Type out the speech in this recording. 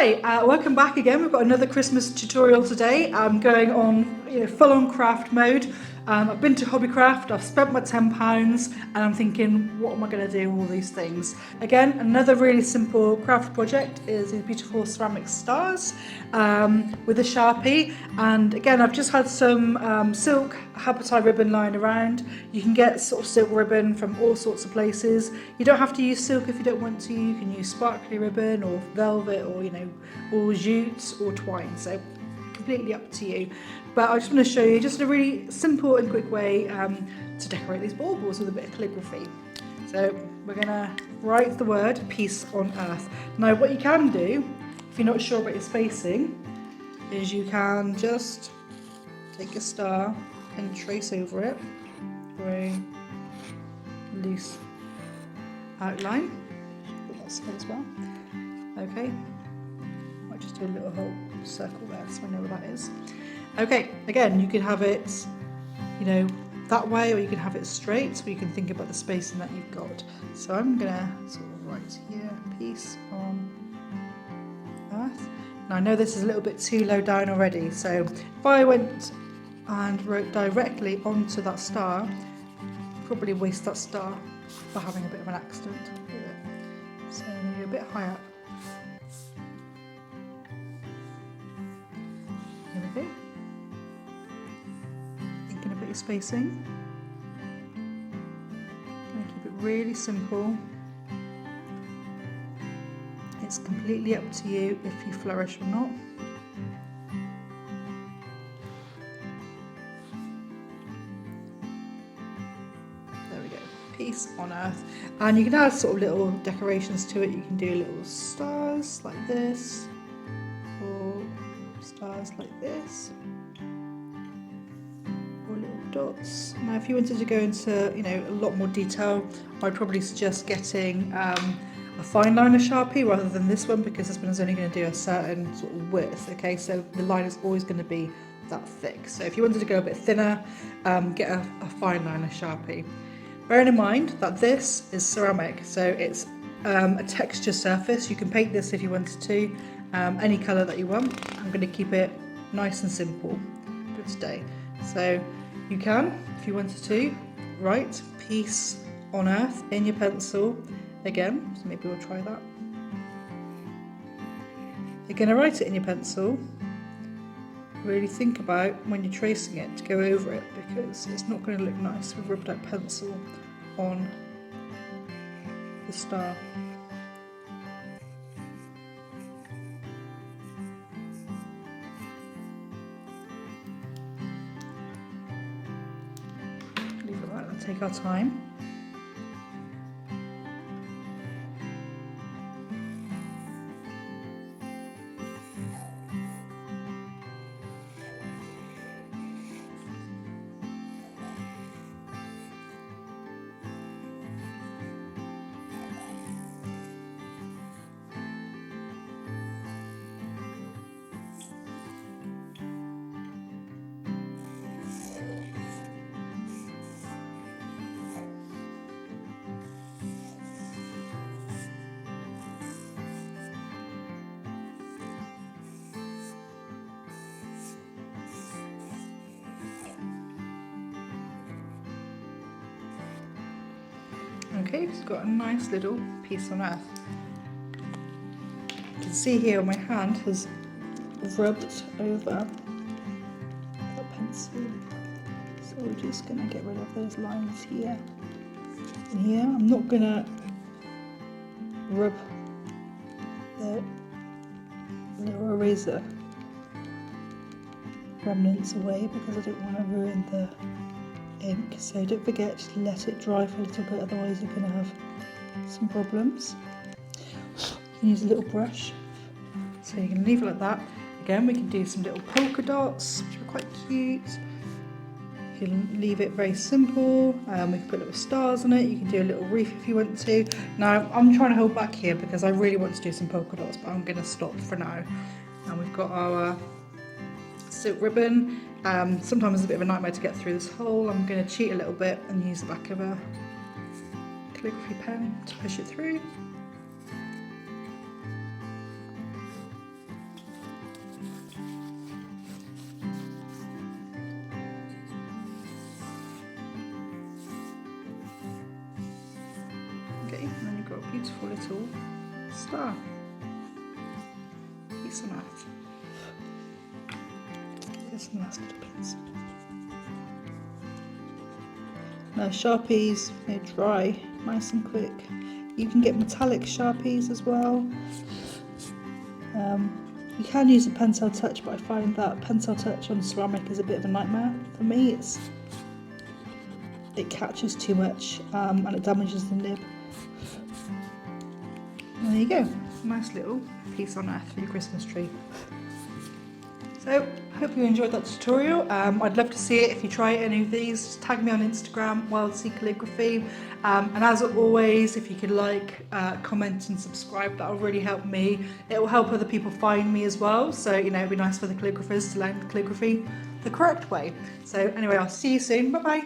Hi, welcome back again. We've got another Christmas tutorial today. I'm going on full-on craft mode. I've been to Hobbycraft, I've spent my £10 and I'm thinking, what am I going to do with all these things? Again, another really simple craft project is these beautiful ceramic stars with a Sharpie. And again, I've just had some silk habitat ribbon lying around. You can get sort of silk ribbon from all sorts of places. You don't have to use silk if you don't want to. You can use sparkly ribbon or velvet or or jute or twine. So completely up to you. But I just want to show you just a really simple and quick way to decorate these baubles with a bit of calligraphy. So we're going to write the word peace on earth. Now what you can do, if you're not sure about your spacing, is you can just take a star and trace over it for a loose outline. Put that side as well. Okay, might just do a little whole circle there so I know where that is. Okay, again, you could have it, that way, or you can have it straight, so you can think about the spacing that you've got. So I'm gonna sort of write here, peace on earth. Now I know this is a little bit too low down already, so if I went and wrote directly onto that star, I'd probably waste that star by having a bit of an accident with it. So maybe a bit higher up. Here we go. Thinking about your spacing. Going to keep it really simple. It's completely up to you if you flourish or not. There we go. Peace on earth. And you can add sort of little decorations to it. You can do little stars like this, or stars like this, or little dots. Now if you wanted to go into a lot more detail, I'd probably suggest getting a fine liner Sharpie rather than this one, because this one is only going to do a certain sort of width. Okay, so the line is always going to be that thick. So if you wanted to go a bit thinner, get a fine liner Sharpie. Bearing in mind that this is ceramic, so it's a texture surface. You can paint this if you wanted to, any colour that you want. I'm going to keep it nice and simple for today. So you can, if you wanted to, write peace on earth in your pencil again, so maybe we'll try that. You're going to write it in your pencil. Really think about when you're tracing it to go over it, because it's not going to look nice with rubbed out pencil on the star. Leave it like that, take our time. Okay, it's got a nice little piece on earth. You can see here my hand has rubbed over that pencil. So we're just going to get rid of those lines here and here. I'm not going to rub the little eraser remnants away because I don't want to ruin the ink. So don't forget to let it dry for a little bit, otherwise you're going to have some problems. You can use a little brush, so you can leave it like that. Again, we can do some little polka dots, which are quite cute. You can leave it very simple. We can put little stars on it. You can do a little wreath if you want to. Now I'm trying to hold back here because I really want to do some polka dots, but I'm going to stop for now. And we've got our silk ribbon. Sometimes it's a bit of a nightmare to get through this hole. I'm going to cheat a little bit and use the back of a calligraphy pen to push it through. beautiful little star. Piece on earth. This nice little piece. Now Sharpies, they dry nice and quick. You can get metallic Sharpies as well. You can use a Pentel Touch, but I find that Pentel Touch on ceramic is a bit of a nightmare for me. It catches too much and it damages the nib. And there you go, nice little piece on earth for your Christmas tree. So, I hope you enjoyed that tutorial. I'd love to see it if you try any of these. Just tag me on Instagram, Lyndsey Calligraphy. And as always, if you could like, comment and subscribe, that will really help me. It will help other people find me as well. So, you know, it'd be nice for the calligraphers to learn calligraphy the correct way. So anyway, I'll see you soon. Bye bye.